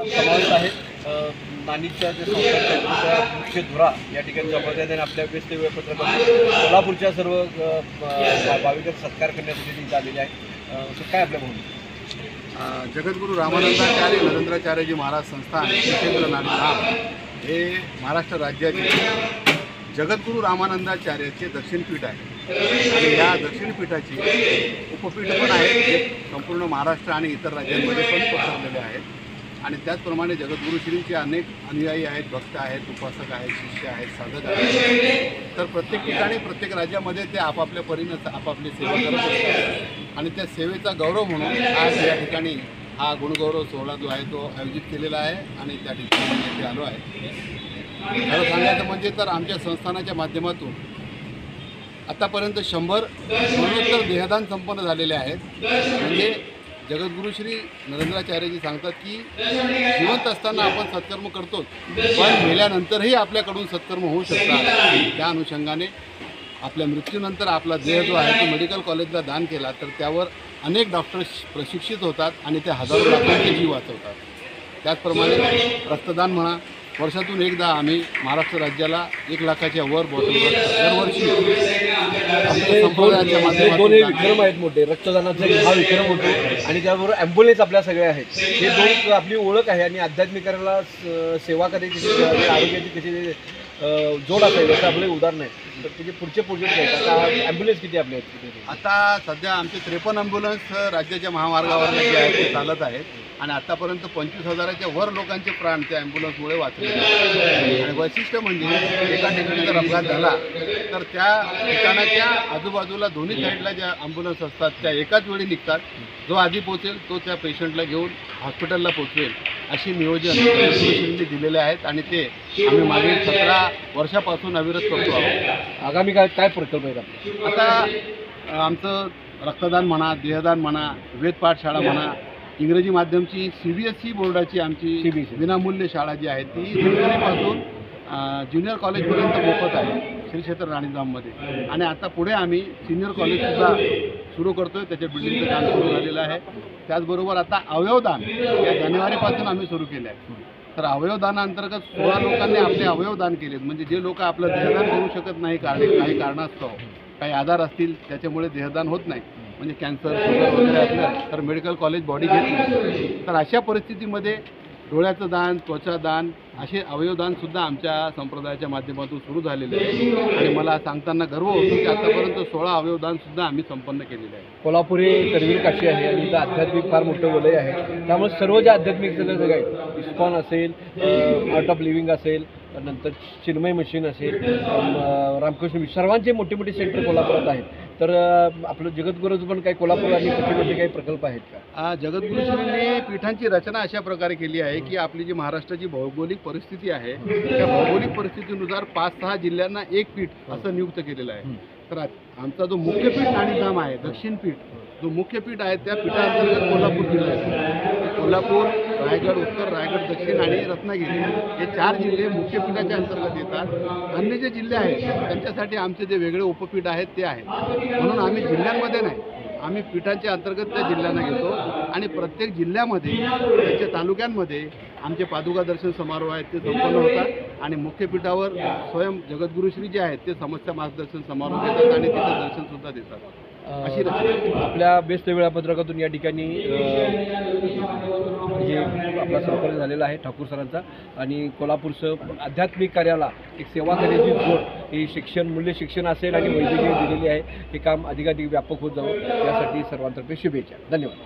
समावेश आहे। नानीच्या जे संस्थांच्या मुख्य धुरा या ठिकाणी संप्रदायाने आपल्या व्यस्त वेळापत्रकात कोल्हापूरच्या सर्व भाविकांचा सत्कार करण्यासाठी इथे आलेले आहे। काय आपल्या म्हणून जगद्गुरू रामानंदाचार्य नरेंद्राचार्यजी महाराज संस्थान श्रीक्षेत्र नाणीधाम हे महाराष्ट्र राज्याचे जगद्गुरू रामानंदाचार्याचे दक्षिणपीठ आहे आणि या दक्षिणपीठाची उपपीठ पण आहेत जे संपूर्ण महाराष्ट्र आणि इतर राज्यांमध्ये पण पसरलेले आहेत। आणि त्याचप्रमाणे जगद्गुरुश्रींचे अनेक अनुयायी आहेत, भक्त आहेत, उपासक आहेत, शिष्य आहेत, साधक आहेत। तर प्रत्येक ठिकाणी प्रत्येक राज्यामध्ये ते आपापल्या परीनं आपापली सेवा करत असतात आणि त्या सेवेचा गौरव म्हणून आज या ठिकाणी हा गुणगौरव सोहळा जो आहे तो आयोजित केलेला आहे आणि त्या ठिकाणी येथे आलो आहे। खरं सांगायचं म्हणजे तर आमच्या संस्थानाच्या माध्यमातून आतापर्यंत 100 मरणोत्तर देहदान संपन्न झालेले आहेत। म्हणजे जगद्गुरुश्री नरेंद्राचार्यजी सांगतात की जिवंत असताना आपण सत्कर्म करतोच, पण मेल्यानंतरही आपल्याकडून सत्कर्म होऊ शकतात। त्या अनुषंगाने आपल्या मृत्यूनंतर आपला देह जो आहे तो मेडिकल कॉलेजला दान केला तर त्यावर अनेक डॉक्टर्स प्रशिक्षित होतात आणि ते हजारो लाखांचे जीव वाचवतात। त्याचप्रमाणे रक्तदान म्हणा, वर्षातून एकदा आम्ही महाराष्ट्र राज्याला 1 लाखाच्या वर बॉटल दरवर्षी संप्रदायाच्या माध्यमातून दोन्ही विक्रम आहेत मोठे, रक्तदानाचा हा विक्रम होतो आणि त्याबरोबर ॲम्ब्युलन्स आपल्या सगळ्या आहेत। हे दोन आपली ओळख आहे आणि आध्यात्मिकाला सेवा करायची आरोग्याची कशी जोड असेल याचं आपलं उदाहरण आहे। तर त्याचे पुढचे प्रोजेक्ट आहेत। आता ॲम्ब्युलन्स किती आपले आहेत? आता सध्या आमचे 53 ॲम्ब्युलन्स राज्याच्या महामार्गावर जे आहेत ते चालत आहेत आणि आतापर्यंत 25,000च्या वर लोकांचे प्राण त्या ॲम्ब्युलन्समुळे वाचले आहेत। आणि वैशिष्ट्य म्हणजे एका ठिकाणी जर अपघात झाला तर त्या ठिकाणाच्या आजूबाजूला दोन्ही साईडला ज्या ॲम्ब्युलन्स असतात त्या एकाच वेळी निघतात। जो आधी पोहोचेल तो त्या पेशंटला घेऊन हॉस्पिटलला पोहोचवेल अशी नियोजन जगद्गुरुश्रींनी दिलेले आहेत आणि ते आम्ही मागील 17 वर्षापासून अविरत करतो आहोत। आगामी काय प्रकल्प आहेत? आता आमचं रक्तदान म्हणा, देहदान म्हणा, वेद पाठशाळा म्हणा, इंग्रजी माध्यमची CBSE बोर्डाची आमची विनामूल्य शाळा जी आहे ती नर्सरीपासून ज्युनियर कॉलेजपर्यंत मोफत आहे श्रीक्षेत्र नाणीधाममध्ये। आणि आता पुढे आम्ही सिनियर कॉलेजसुद्धा सुरू करतो आहे, त्याच्या बिल्डिंगचं काम सुरू झालेलं आहे। त्याचबरोबर आता अवयवदान या जानेवारीपासून आम्ही सुरू केलं आहे। तर अवयवदानाअंतर्गत 16 लोकांनी आपले अवयवदान केलेत। म्हणजे जे लोक आपलं देहदान करू शकत नाही काही कारणास्तव, काही आजार असतील त्याच्यामुळे देहदान होत नाही, म्हणजे कॅन्सर, शुगर वगैरे असलं तर मेडिकल कॉलेज बॉडी घेत नाही। तर अशा परिस्थितीमध्ये डोळ्याचं दान, त्वचा दान असे अवयवदानसुद्धा आमच्या संप्रदायाच्या माध्यमातून सुरू झालेले आहे आणि मला सांगताना गर्व होतो की आतापर्यंत 16 अवयवदानसुद्धा आम्ही संपन्न केलेले आहे। कोल्हापूर ही करवीर काशी आहे आणि इथं आध्यात्मिक फार मोठं वलय आहे। त्यामुळे सर्व जे आध्यात्मिक सगळं आहे, इस्कॉन असेल, आर्ट ऑफ लिव्हिंग असेल, नंतर चिन्मय मशीन असेल, रामकृष्ण सर्वांचे मोठे मोठे सेंटर कोल्हापुरात आहेत। तर आपलं जगद्गुरूचं पण काही कोल्हापूर आणि पश्चिमेचे काही प्रकल्प आहेत का? जगद्गुरुश्रींनी पीठांची रचना अशा प्रकारे केली आहे की आपली जी महाराष्ट्राची भौगोलिक परिस्थिती आहे त्या भौगोलिक परिस्थितीनुसार 5-6 जिल्ह्यांना एक पीठ असं नियुक्त केलेलं आहे। तर आमचा जो मुख्य पीठ नाणीधाम आहे, दक्षिण पीठ जो मुख्य पीठ आहे त्या पीठांतर्गत कोल्हापूर जिल्हा आहे। कोल्हापूर, रायगड उत्तर, रायगड दक्षिण आणि रत्नागिरी हे 4 जिल्हे मुख्य पीठाच्या अंतर्गत येतात। अन्य जे जिल्हे आहेत त्यांच्यासाठी आमचे जे वेगळे उपपीठ आहेत ते आहेत। म्हणून आम्ही जिल्ह्यांमध्ये नाही, आम्ही पीठांच्या अंतर्गत त्या जिल्ह्यांना घेतो आणि प्रत्येक जिल्ह्यामध्ये त्यांच्या तालुक्यांमध्ये आमचे पादुका दर्शन समारोह आहेत ते संपन्न होतात आणि मुख्य पीठावर स्वयं जगद्गुरुश्री जे आहेत ते समस्या मार्गदर्शन समारोह घेतात आणि तिथं दर्शनसुद्धा देतात। अशी रचना आपल्या बेस्ट वेळापत्रकातून या ठिकाणी हे आपला संपर्क झालेला आहे ठाकूर सरांचा आणि कोल्हापूरचं आध्यात्मिक कार्याला एक सेवा करण्याची जोड ही शिक्षण, मूल्य शिक्षण असेल आणि वैद्यकीय दिलेली आहे। हे काम अधिकाधिक व्यापक होत जावं यासाठी सर्वांतर्फे शुभेच्छा। धन्यवाद।